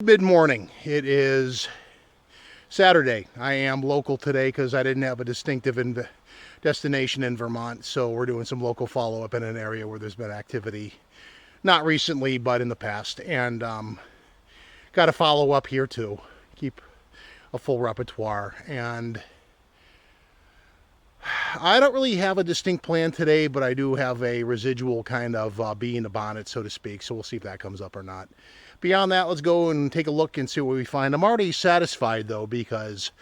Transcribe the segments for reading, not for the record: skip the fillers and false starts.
Mid-morning. It is Saturday. I am local today because I didn't have a distinctive destination in Vermont, so we're doing some local follow-up in an area where there's been activity. Not recently, but in the past. And got to follow up here too. Keep a full repertoire. And I don't really have a distinct plan today, but I do have a residual kind of bee in the bonnet, so to speak. So we'll see if that comes up or not. Beyond that, let's go and take a look and see what we find. I'm already satisfied, though, because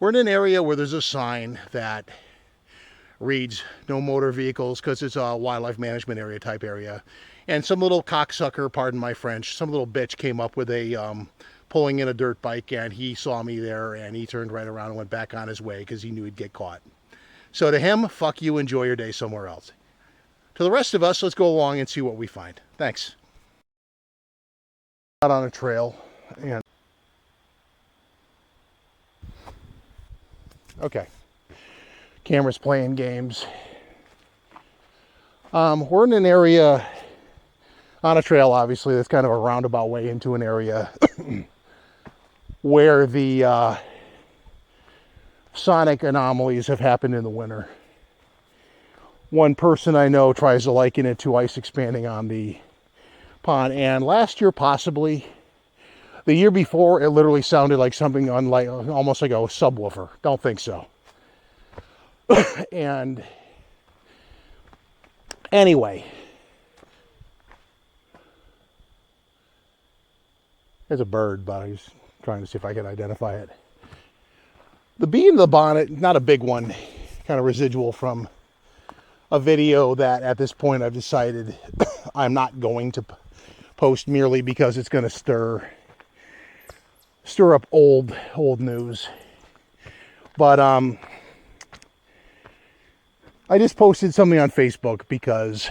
we're in an area where there's a sign that reads no motor vehicles, because it's a wildlife management area type area. And some little cocksucker, pardon my French, some little bitch came up with a pulling in a dirt bike, and he saw me there, and he turned right around and went back on his way because he knew he'd get caught. So to him, fuck you, enjoy your day somewhere else. To the rest of us, let's go along and see what we find. Thanks. Out on a trail, and okay, camera's playing games. We're in an area on a trail, obviously, that's kind of a roundabout way into an area where the sonic anomalies have happened in the winter. One person I know tries to liken it to ice expanding on the pond, and last year, possibly the year before, it literally sounded like something unlike, almost like a subwoofer. Don't think so. And anyway, there's a bird, but I was trying to see if I could identify it. The bee in the bonnet, not a big one, kind of residual from a video that at this point I've decided I'm not going to post merely because it's going to stir up old news. But I just posted something on Facebook because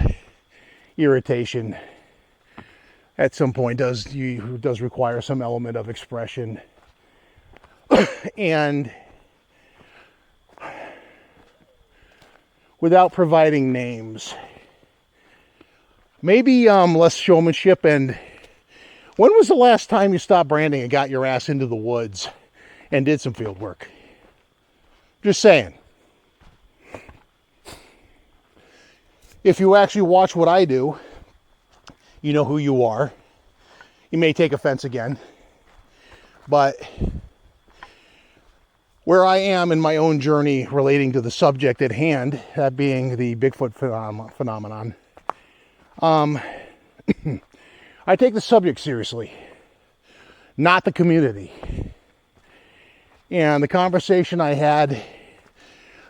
irritation at some point does require some element of expression. And without providing names, maybe less showmanship. And when was the last time you stopped branding and got your ass into the woods and did some field work? Just saying. If you actually watch what I do, you know who you are. You may take offense again, but where I am in my own journey relating to the subject at hand, that being the Bigfoot phenomenon, I take the subject seriously, not the community. And the conversation I had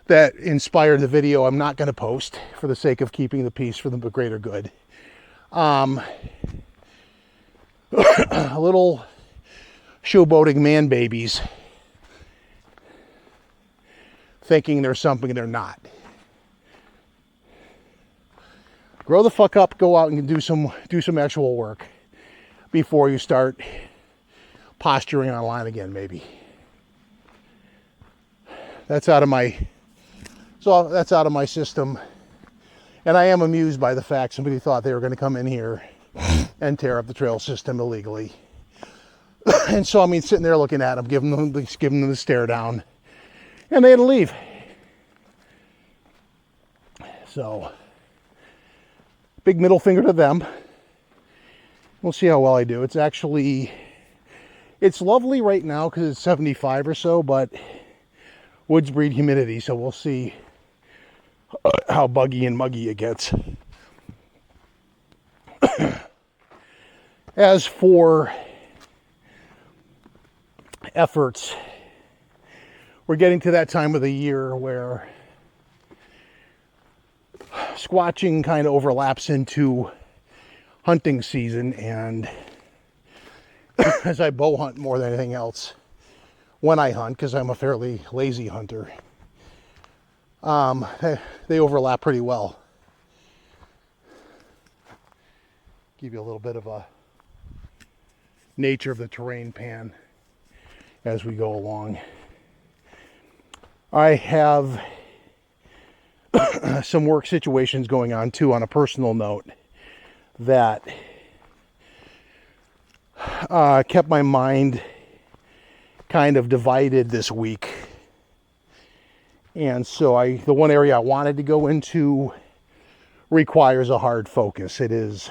that inspired the video, I'm not going to post for the sake of keeping the peace for the greater good. A little showboating man babies thinking there's something they're not. Grow the fuck up, go out and do some actual work before you start posturing online again, maybe. That's out of my system. And I am amused by the fact somebody thought they were going to come in here and tear up the trail system illegally. And so, I mean, sitting there looking at them, giving them the stare down, and they had to leave. So, big middle finger to them. We'll see how well I do. It's lovely right now because it's 75 or so, but woods breed humidity, so we'll see how buggy and muggy it gets. As for efforts, we're getting to that time of the year where squatching kind of overlaps into hunting season, and as I bow hunt more than anything else when I hunt, because I'm a fairly lazy hunter, they overlap pretty well. Give you a little bit of a nature of the terrain pan as we go along. I have some work situations going on too on a personal note that kept my mind kind of divided this week. And so the one area I wanted to go into requires a hard focus. It is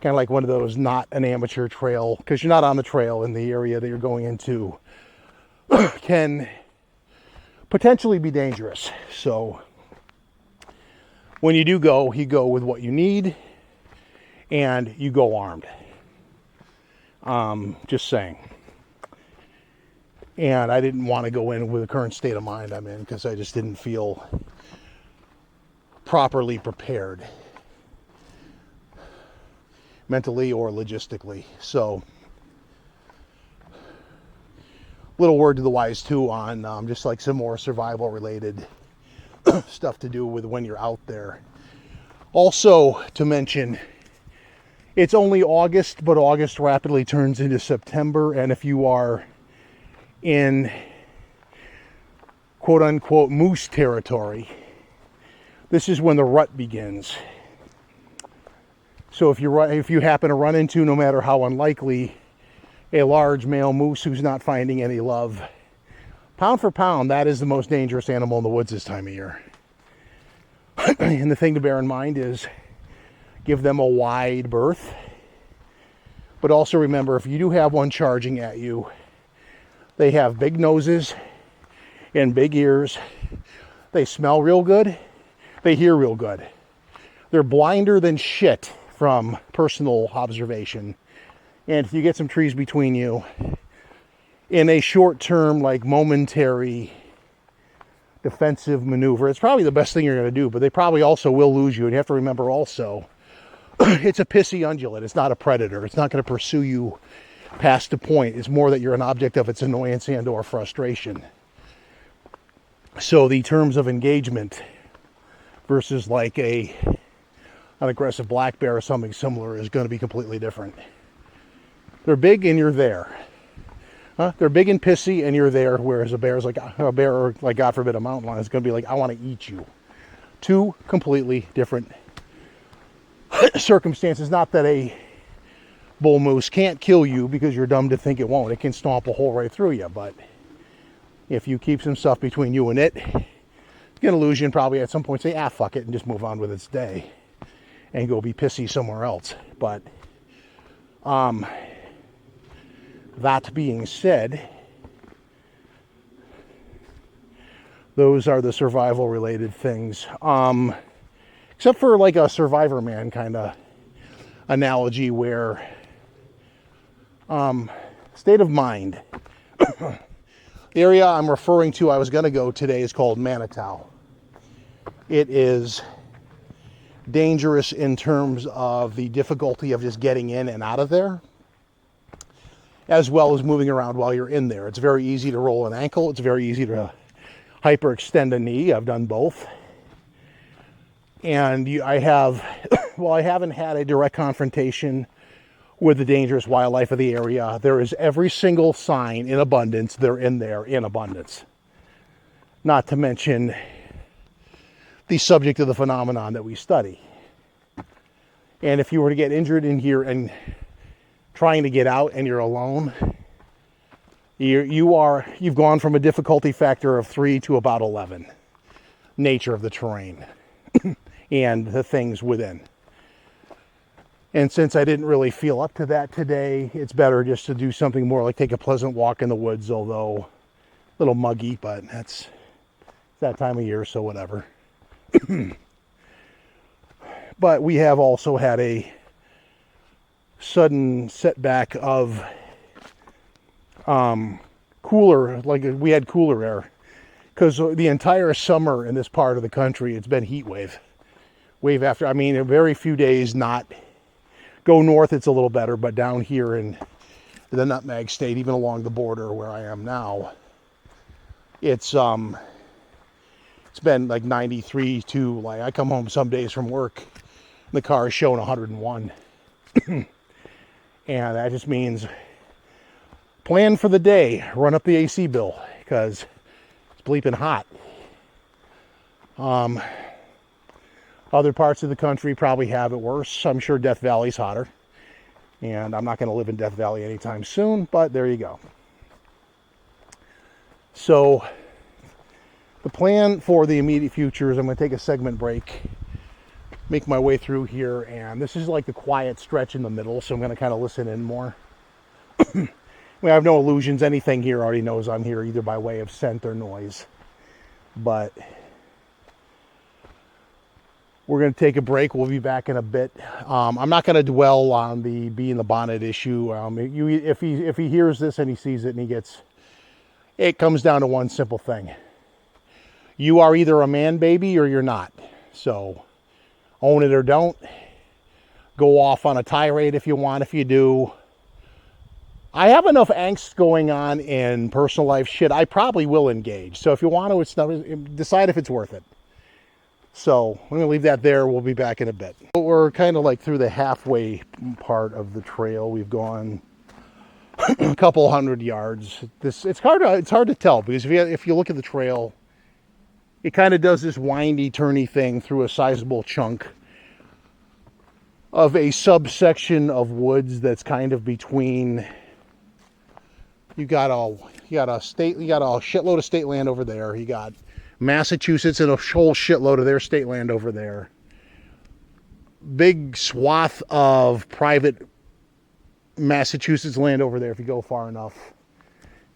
kind of like one of those, not an amateur trail, because you're not on the trail, in the area that you're going into can potentially be dangerous. So when you do go, you go with what you need and you go armed. Just saying. And I didn't want to go in with the current state of mind I'm in, because I just didn't feel properly prepared, mentally or logistically. So, little word to the wise too on just like some more survival related stuff to do with when you're out there. Also to mention, it's only August, but August rapidly turns into September, and if you are in quote unquote moose territory, this is when the rut begins. So if you happen to run into, no matter how unlikely, a large male moose who's not finding any love, pound for pound, that is the most dangerous animal in the woods this time of year. And the thing to bear in mind is give them a wide berth. But also remember, if you do have one charging at you, they have big noses and big ears. They smell real good. They hear real good. They're blinder than shit from personal observation. And if you get some trees between you, in a short-term, like momentary defensive maneuver, it's probably the best thing you're going to do, but they probably also will lose you. And you have to remember also, it's a pissy ungulate. It's not a predator. It's not going to pursue you past the point. It's more that you're an object of its annoyance and or frustration. So the terms of engagement versus like an aggressive black bear or something similar is going to be completely different. They're big and you're there. They're big and pissy and you're there, whereas a bear, or like God forbid a mountain lion, is going to be like, I want to eat you. Two completely different circumstances. Not that a bull moose can't kill you, because you're dumb to think it won't. It can stomp a hole right through you, but if you keep some stuff between you and it, it's going to lose you and probably at some point say, fuck it, and just move on with its day and go be pissy somewhere else. But that being said, those are the survival related things. Except for like a Survivor Man kind of analogy where state of mind. The area I'm referring to, I was going to go today, is called Manitou. It is dangerous in terms of the difficulty of just getting in and out of there, as well as moving around while you're in there. It's very easy to roll an ankle. It's very easy to hyperextend a knee. I've done both. And I haven't had a direct confrontation with the dangerous wildlife of the area. There is every single sign in abundance. They're in there in abundance. Not to mention the subject of the phenomenon that we study. And if you were to get injured in here and trying to get out and you're alone, you've gone from a difficulty factor of 3 to about 11. Nature of the terrain and the things within. And since I didn't really feel up to that today, it's better just to do something more like take a pleasant walk in the woods, although a little muggy, but it's that time of year, so whatever. But we have also had a sudden setback of cooler, like we had cooler air, because the entire summer in this part of the country, it's been heat wave after. I mean, a very few days not. Go north, it's a little better, but down here in the Nutmeg State, even along the border where I am now, it's been like 93 to, like, I come home some days from work and the car is showing 101. And that just means plan for the day, run up the AC bill, because it's bleeping hot. Other parts of the country probably have it worse. I'm sure Death Valley's hotter. And I'm not going to live in Death Valley anytime soon, but there you go. So the plan for the immediate future is I'm going to take a segment break, make my way through here, and this is like the quiet stretch in the middle, so I'm going to kind of listen in more. I have no illusions. Anything here already knows I'm here, either by way of scent or noise. But we're going to take a break. We'll be back in a bit. I'm not going to dwell on the bee in the bonnet issue. If he hears this and he sees it and it comes down to one simple thing. You are either a man baby or you're not. So own it or don't. Go off on a tirade if you want. If you do, I have enough angst going on in personal life shit. I probably will engage. So if you want to, decide if it's worth it. So I'm going to leave that there. We'll be back in a bit. We're kind of like through the halfway part of the trail. We've gone a couple hundred yards. It's hard to tell, because if you look at the trail, it kind of does this windy, turny thing through a sizable chunk of a subsection of woods that's kind of between. You got a shitload of state land over there. You got Massachusetts and a whole shitload of their state land over there. Big swath of private Massachusetts land over there if you go far enough.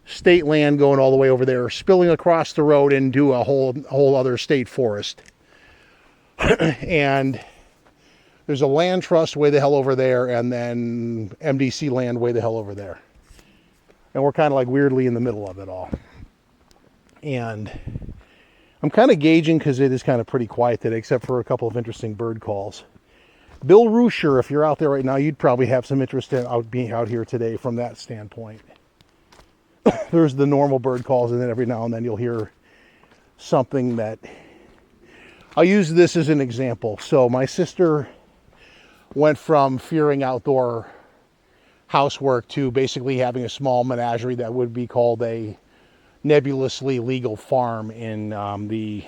State land going all the way over there, spilling across the road into a whole other state forest. And there's a land trust way the hell over there, and then MDC land way the hell over there. And we're kind of like weirdly in the middle of it all. And I'm kind of gauging, because it is kind of pretty quiet today, except for a couple of interesting bird calls. Bill Rusher, if you're out there right now, you'd probably have some interest in being out here today from that standpoint. There's the normal bird calls, and then every now and then you'll hear something that... I'll use this as an example. So my sister went from fearing outdoor housework to basically having a small menagerie that would be called a nebulously legal farm in the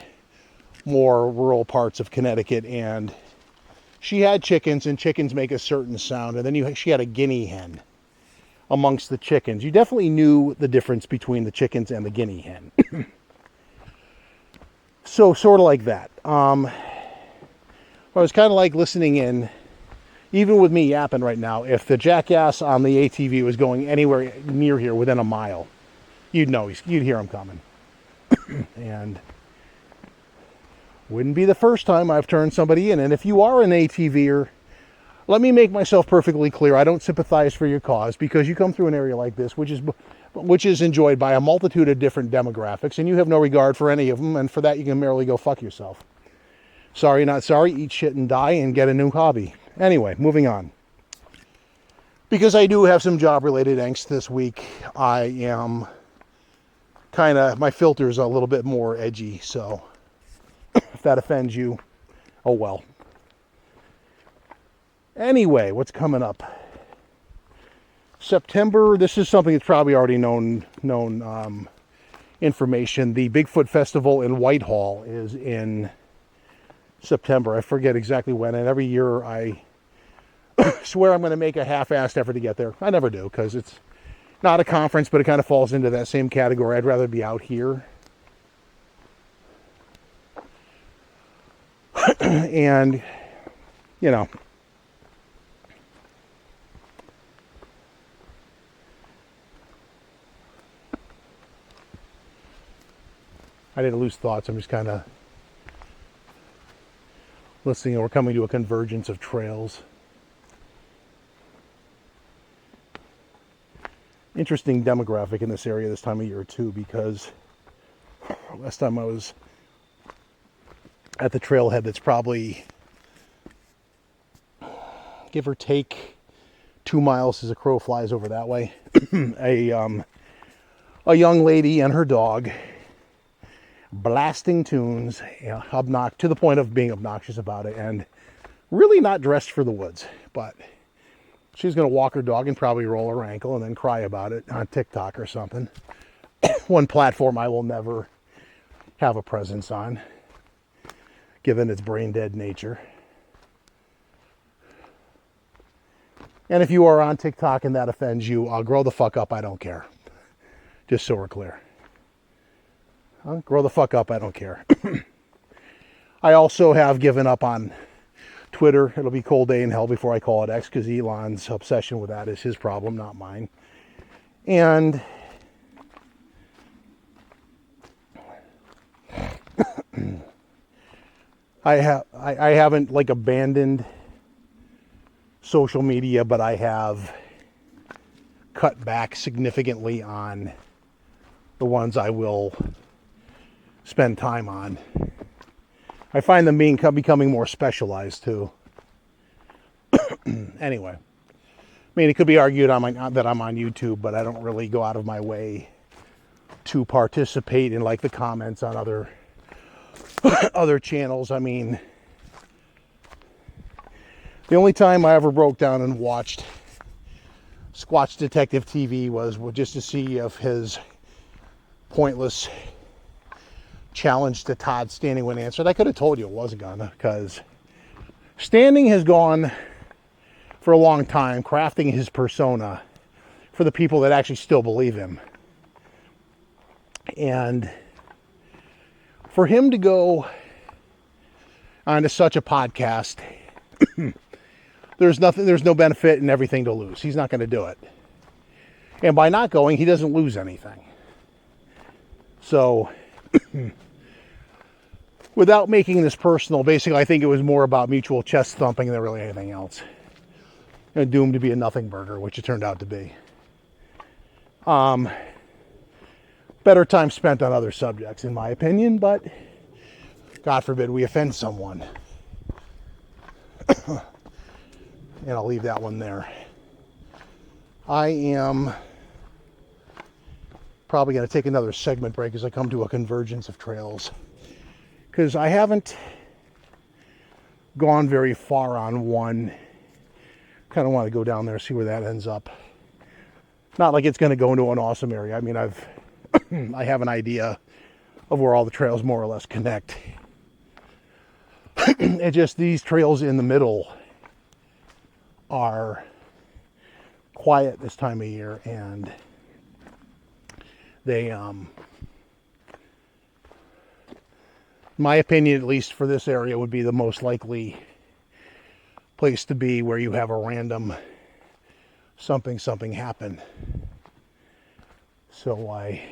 more rural parts of Connecticut. And she had chickens, and chickens make a certain sound. And then she had a guinea hen amongst the chickens. You definitely knew the difference between the chickens and the guinea hen. So sort of like that. I was kind of like listening in. Even with me yapping right now, if the jackass on the ATV was going anywhere near here within a mile, you'd know, you'd hear him coming. And wouldn't be the first time I've turned somebody in. And if you are an ATVer, let me make myself perfectly clear. I don't sympathize for your cause, because you come through an area like this, which is enjoyed by a multitude of different demographics, and you have no regard for any of them, and for that you can merely go fuck yourself. Sorry, not sorry. Eat shit and die and get a new hobby. Anyway, moving on. Because I do have some job-related angst this week, I am my filter's a little bit more edgy, so if that offends you, oh well. Anyway, what's coming up? September, this is something that's probably already known information. The Bigfoot Festival in Whitehall is in September. I forget exactly when, and every year I swear I'm going to make a half-assed effort to get there. I never do, because it's not a conference, but it kind of falls into that same category. I'd rather be out here. And, you know, I didn't lose thoughts. I'm just kind of listening, and we're coming to a convergence of trails. Interesting demographic in this area this time of year too, because last time I was at the trailhead, that's probably, give or take, 2 miles as a crow flies over that way. A young lady and her dog blasting tunes, to the point of being obnoxious about it, and really not dressed for the woods. But she's going to walk her dog and probably roll her ankle and then cry about it on TikTok or something. One platform I will never have a presence on, given its brain dead nature. And if you are on TikTok and that offends you, grow the fuck up, I don't care. Just so we're clear. Grow the fuck up, I don't care. I also have given up on Twitter. It'll be cold day in hell before I call it X, because Elon's obsession with that is his problem, not mine. And I haven't like abandoned social media, but I have cut back significantly on the ones I will spend time on. I find them becoming more specialized too. Anyway, I mean, it could be argued that I'm on YouTube, but I don't really go out of my way to participate in like the comments on other channels. I mean, the only time I ever broke down and watched Squatch Detective TV was just to see if his pointless challenge to Todd Standing would answer. I could have told you it wasn't gonna, because Standing has gone for a long time crafting his persona for the people that actually still believe him. And for him to go onto such a podcast, there's no benefit and everything to lose. He's not going to do it. And by not going, he doesn't lose anything. So, without making this personal, basically I think it was more about mutual chest thumping than really anything else. And doomed to be a nothing burger, which it turned out to be. Better time spent on other subjects, in my opinion, but God forbid we offend someone. And I'll leave that one there. I am probably going to take another segment break as I come to a convergence of trails, because I haven't gone very far on one. Kind of want to go down there, see where that ends up. Not like it's going to go into an awesome area. I mean, I have an idea of where all the trails more or less connect. It's just these trails in the middle are quiet this time of year, and they, my opinion, at least for this area, would be the most likely place to be where you have a random something happen. So I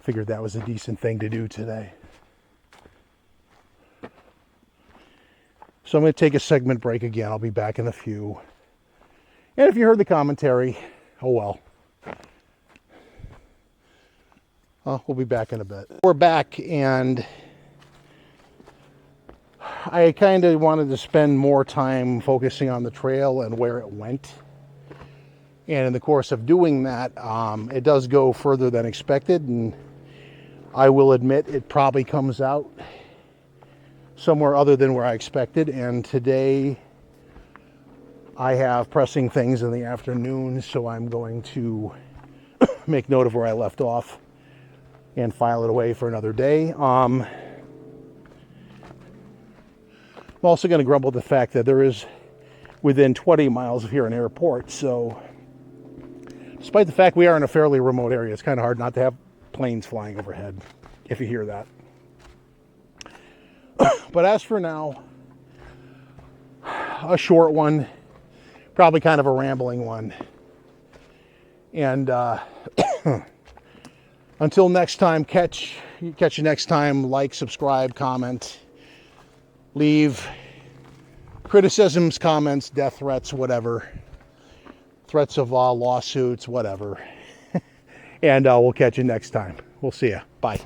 figured that was a decent thing to do today. So I'm going to take a segment break again. I'll be back in a few. And if you heard the commentary, oh well. We'll be back in a bit. We're back, and I kind of wanted to spend more time focusing on the trail and where it went. And in the course of doing that, it does go further than expected, and I will admit it probably comes out somewhere other than where I expected. And today I have pressing things in the afternoon, so I'm going to make note of where I left off and file it away for another day. I'm also going to grumble at the fact that there is within 20 miles of here an airport, so despite the fact we are in a fairly remote area, it's kind of hard not to have planes flying overhead, if you hear that. But as for now, a short one, probably kind of a rambling one. And until next time, catch you next time. Like, subscribe, comment, leave criticisms, comments, death threats, whatever. Threats of lawsuits, whatever. And we'll catch you next time. We'll see ya. Bye.